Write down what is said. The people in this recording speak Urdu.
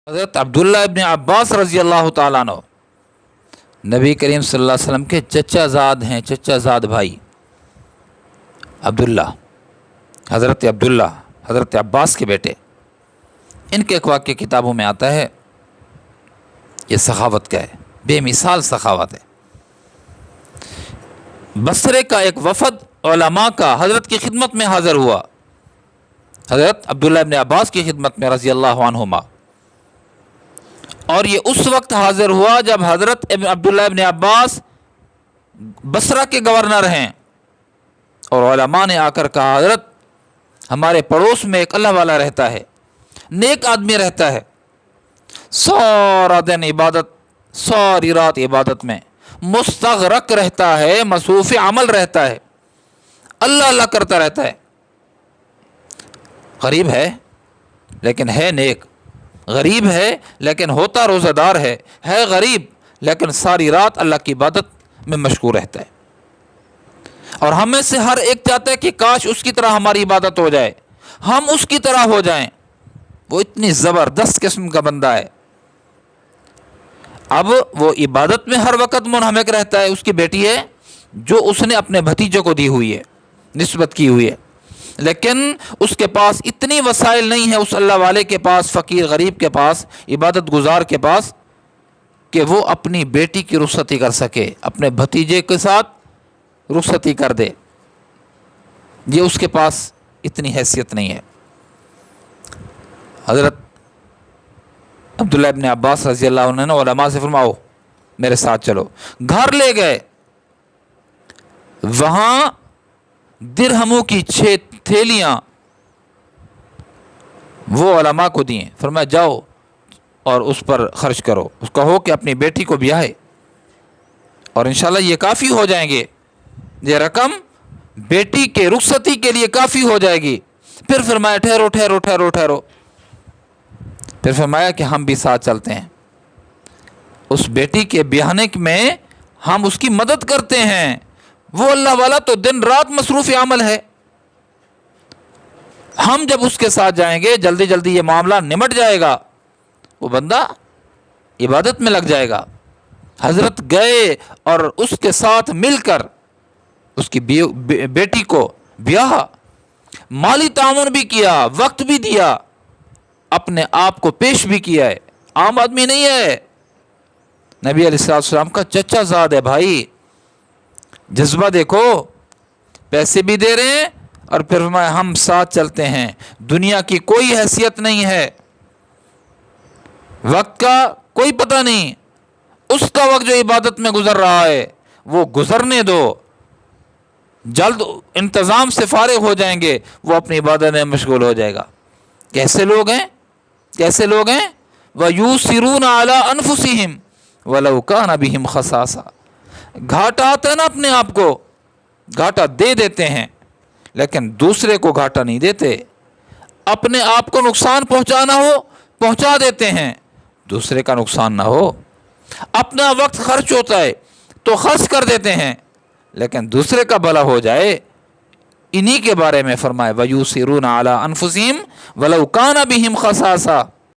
حضرت عبداللہ ابن عباس رضی اللہ تعالیٰ عنہ نبی کریم صلی اللہ علیہ وسلم کے چچا زاد ہیں، چچا زاد بھائی عبداللہ، حضرت عبداللہ حضرت عباس کے بیٹے. ان کے ایک واقعہ کتابوں میں آتا ہے، یہ سخاوت کا ہے، بے مثال سخاوت ہے. بصرے کا ایک وفد علماء کا حضرت کی خدمت میں حاضر ہوا، حضرت عبداللہ ابن عباس کی خدمت میں رضی اللہ عنہما، اور یہ اس وقت حاضر ہوا جب حضرت عبداللہ ابن عباس بصرہ کے گورنر ہیں. اور علماء نے آ کر کہا، حضرت ہمارے پڑوس میں ایک اللہ والا رہتا ہے، نیک آدمی رہتا ہے، سارا دن عبادت، ساری رات عبادت میں مستغرق رہتا ہے، مصروف عمل رہتا ہے، اللہ اللہ کرتا رہتا ہے، غریب ہے لیکن ہے نیک، غریب ہے لیکن ہوتا روزہ دار ہے غریب لیکن ساری رات اللہ کی عبادت میں مشغول رہتا ہے. اور ہمیں سے ہر ایک چاہتا ہے کہ کاش اس کی طرح ہماری عبادت ہو جائے، ہم اس کی طرح ہو جائیں. وہ اتنی زبردست قسم کا بندہ ہے. اب وہ عبادت میں ہر وقت منہمک رہتا ہے. اس کی بیٹی ہے جو اس نے اپنے بھتیجے کو دی ہوئی ہے، نسبت کی ہوئی ہے، لیکن اس کے پاس اتنی وسائل نہیں ہے، اس اللہ والے کے پاس، فقیر غریب کے پاس، عبادت گزار کے پاس، کہ وہ اپنی بیٹی کی رخصتی کر سکے، اپنے بھتیجے کے ساتھ رخصتی کر دے. یہ اس کے پاس اتنی حیثیت نہیں ہے. حضرت عبداللہ ابن عباس رضی اللہ عنہ نے علماء سے فرماؤ میرے ساتھ چلو. گھر لے گئے، وہاں درہموں کی 6 تھیلیاں وہ علماء کو دیں. فرمایا جاؤ اور اس پر خرچ کرو، اس کو کہو کہ اپنی بیٹی کو بیاہے، اور انشاءاللہ یہ کافی ہو جائیں گے، یہ رقم بیٹی کے رخصتی کے لیے کافی ہو جائے گی. پھر فرمایا ٹھہرو ٹھہرو ٹھہرو ٹھہرو. پھر فرمایا کہ ہم بھی ساتھ چلتے ہیں، اس بیٹی کے بیاہنے میں ہم اس کی مدد کرتے ہیں. وہ اللہ والا تو دن رات مصروف عمل ہے، ہم جب اس کے ساتھ جائیں گے جلدی جلدی یہ معاملہ نمٹ جائے گا، وہ بندہ عبادت میں لگ جائے گا. حضرت گئے اور اس کے ساتھ مل کر اس کی بیٹی کو بیاہا، مالی تعاون بھی کیا، وقت بھی دیا، اپنے آپ کو پیش بھی کیا ہے. عام آدمی نہیں ہے، نبی علیہ السلام کا چچا زاد ہے. بھائی جذبہ دیکھو، پیسے بھی دے رہے ہیں اور پھر ہم ساتھ چلتے ہیں. دنیا کی کوئی حیثیت نہیں ہے، وقت کا کوئی پتہ نہیں، اس کا وقت جو عبادت میں گزر رہا ہے وہ گزرنے دو، جلد انتظام سے فارغ ہو جائیں گے، وہ اپنی عبادت میں مشغول ہو جائے گا. کیسے لوگ ہیں، کیسے لوگ ہیں؟ وَيُوسِرُونَ عَلَىٰ أَنفُسِهِمْ وَلَوْ كَانَ بِهِمْ خَصَاصَةٌ. گھاٹا آتا ہے نا، اپنے آپ کو گھاٹا دے دیتے ہیں لیکن دوسرے کو گھاٹا نہیں دیتے. اپنے آپ کو نقصان پہنچانا ہو پہنچا دیتے ہیں، دوسرے کا نقصان نہ ہو. اپنا وقت خرچ ہوتا ہے تو خرچ کر دیتے ہیں، لیکن دوسرے کا بھلا ہو جائے، انہی کے بارے میں فرمائے وَيُوسِرُونَ عَلَىٰ أَنفُسِهِمْ وَلَوْ كَانَ بِهِمْ خَصَاصَةٌ.